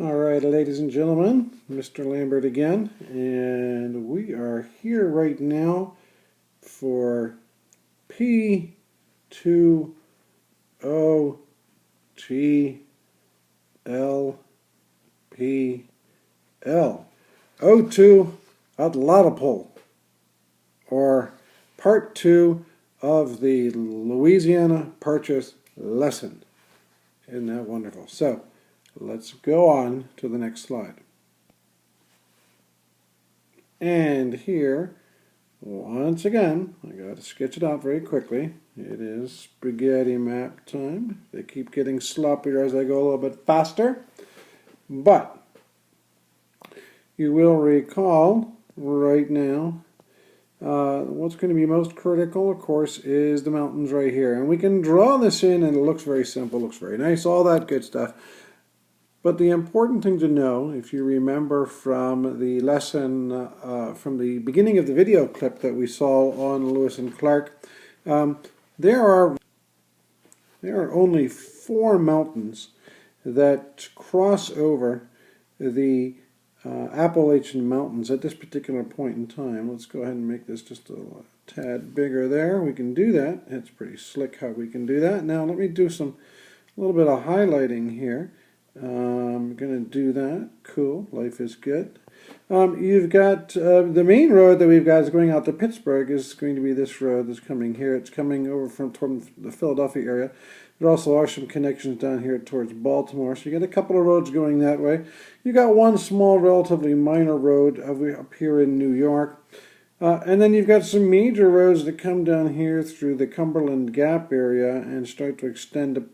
All right, ladies and gentlemen, Mr. Lambert again, and we are here right now for P2OTLPL. O2 Atlatapul, or part 2 of the Louisiana Purchase lesson. Isn't that wonderful? So, let's go on to the next slide. And here, once again, I got to sketch it out very quickly. It is spaghetti map time. They keep getting sloppier as I go a little bit faster. But you will recall right now, what's going to be most critical, of course, is the mountains right here. And we can draw this in and it looks very simple, looks very nice, all that good stuff. But the important thing to know, if you remember from the lesson, from the beginning of the video clip that we saw on Lewis and Clark, there are only 4 mountains that cross over the Appalachian Mountains at this particular point in time. Let's go ahead and make this just a tad bigger there. We can do that. It's pretty slick how we can do that. Now let me do a little bit of highlighting here. I'm going to do that. Cool. Life is good. You've got the main road that we've got is going out to Pittsburgh is going to be this road that's coming here. It's coming over from the Philadelphia area. There also are some connections down here towards Baltimore. So you got a couple of roads going that way. You got one small, relatively minor road up here in New York. And then you've got some major roads that come down here through the Cumberland Gap area and start to extend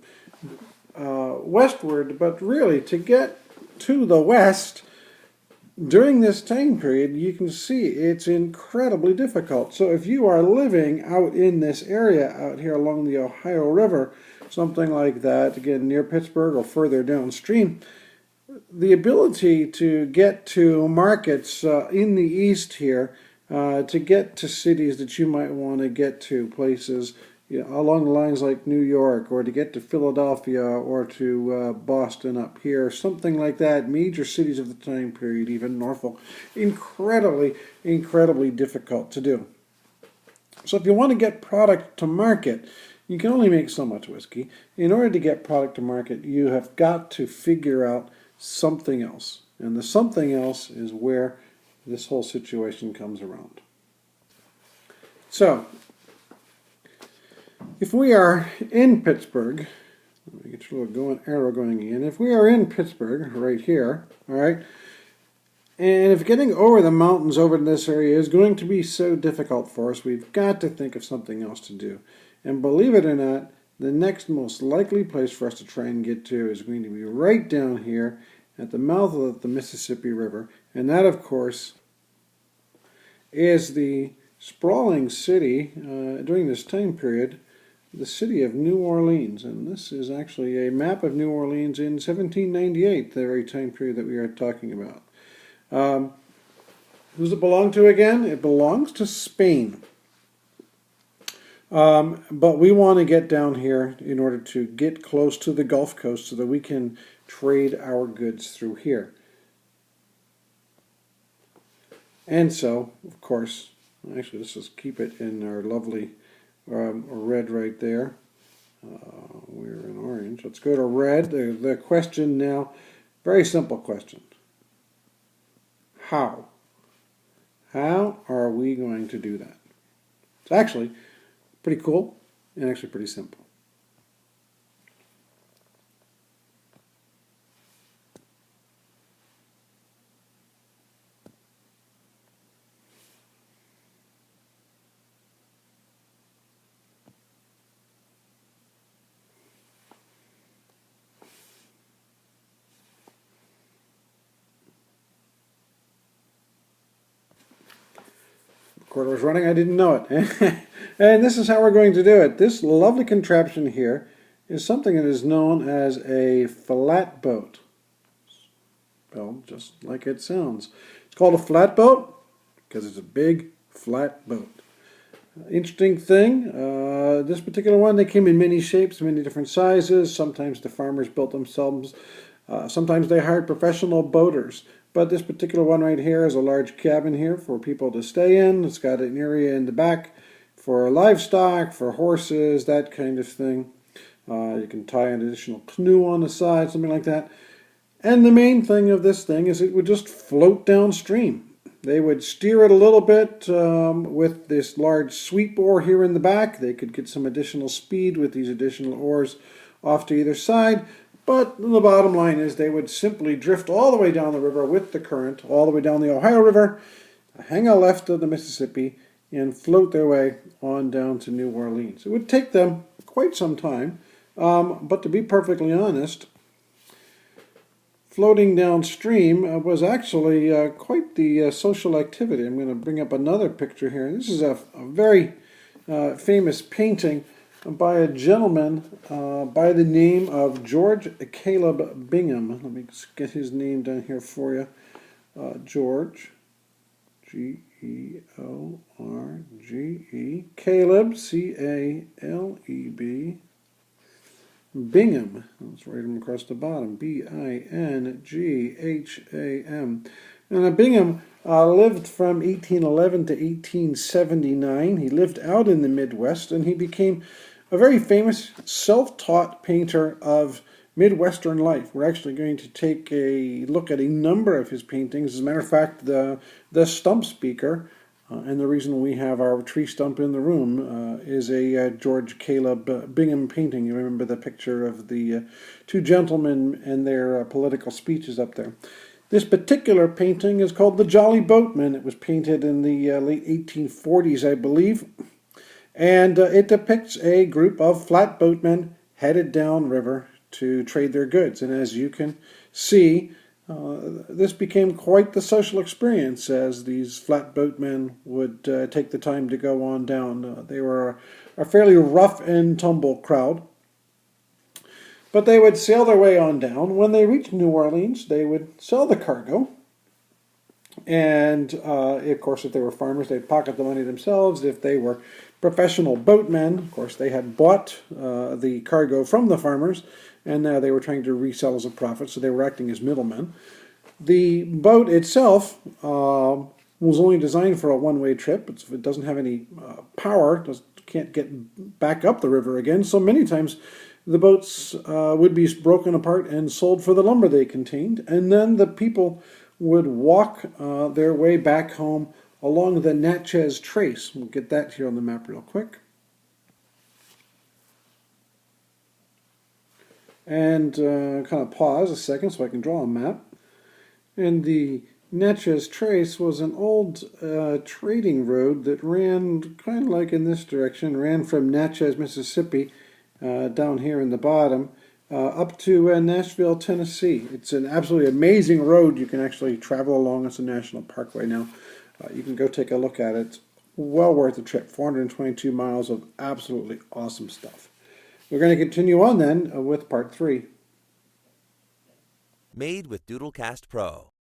westward. But really, to get to the west during this time period, you can see it's incredibly difficult. So if you are living out in this area out here along the Ohio River, something like that, again near Pittsburgh or further downstream, the ability to get to markets in the east here, to get to cities that you might want to get to, places along the lines like New York, or to get to Philadelphia or to Boston up here, something like that, major cities of the time period, even Norfolk, incredibly difficult to do. So if you want to get product to market, you can only make so much whiskey. In order to get product to market, you have got to figure out something else. And the something else is where this whole situation comes around. So, if we are in Pittsburgh, let me get your little arrow going again. If we are in Pittsburgh, right here, all right, and if getting over the mountains over to this area is going to be so difficult for us, we've got to think of something else to do. And believe it or not, the next most likely place for us to try and get to is going to be right down here at the mouth of the Mississippi River. And that, of course, is the sprawling city during this time period, the city of New Orleans. And this is actually a map of New Orleans in 1798, the very time period that we are talking about. Who does it belong to again? It belongs to Spain. But we want to get down here in order to get close to the Gulf Coast so that we can trade our goods through here. And so, of course, actually let's just keep it in our lovely red right there. We're in orange. Let's go to red. The question now, very simple question. How? How are we going to do that? It's actually pretty cool and actually pretty simple. Recorder was running, I didn't know it. And this is how we're going to do it. This lovely contraption here is something that is known as a flatboat. Spelled just like it sounds. It's called a flatboat because it's a big flat boat. Interesting thing, this particular one, they came in many shapes, many different sizes. Sometimes the farmers built themselves. Sometimes they hired professional boaters. But this particular one right here is a large cabin here for people to stay in. It's got an area in the back for livestock, for horses, that kind of thing. You can tie an additional canoe on the side, something like that. And the main thing of this thing is it would just float downstream. They would steer it a little bit with this large sweep oar here in the back. They could get some additional speed with these additional oars off to either side. But the bottom line is they would simply drift all the way down the river with the current, all the way down the Ohio River, hang a left of the Mississippi, and float their way on down to New Orleans. It would take them quite some time, but to be perfectly honest, floating downstream was actually quite the social activity. I'm going to bring up another picture here. This is a very famous painting by a gentleman by the name of George Caleb Bingham. Let me get his name down here for you. George, George, Caleb, Caleb, Bingham. Let's write him across the bottom. Bingham. And Bingham lived from 1811 to 1879. He lived out in the Midwest, and he became a very famous self-taught painter of Midwestern life. We're actually going to take a look at a number of his paintings. As a matter of fact, the stump speaker, and the reason we have our tree stump in the room is a George Caleb Bingham painting. You remember the picture of the two gentlemen and their political speeches up there. This particular painting is called The Jolly Boatman. It was painted in the late 1840s, I believe. And it depicts a group of flatboatmen headed downriver to trade their goods. And as you can see, this became quite the social experience as these flatboatmen would take the time to go on down. They were a fairly rough and tumble crowd. But they would sail their way on down. When they reached New Orleans, they would sell the cargo. And, of course, if they were farmers, they'd pocket the money themselves. If they were professional boatmen, of course, they had bought the cargo from the farmers, and now they were trying to resell as a profit, so they were acting as middlemen. The boat itself was only designed for a one-way trip. It doesn't have any power, can't get back up the river again, so many times the boats would be broken apart and sold for the lumber they contained, and then the people would walk their way back home along the Natchez Trace. We'll get that here on the map real quick. And kind of pause a second so I can draw a map. And the Natchez Trace was an old trading road that ran kind of like in this direction, ran from Natchez, Mississippi, down here in the bottom, up to Nashville, Tennessee. It's an absolutely amazing road. You can actually travel along. It's a national parkway now. You can go take a look at it. It's well worth the trip. 422 miles of absolutely awesome stuff. We're going to continue on then with part 3. Made with Doodlecast Pro.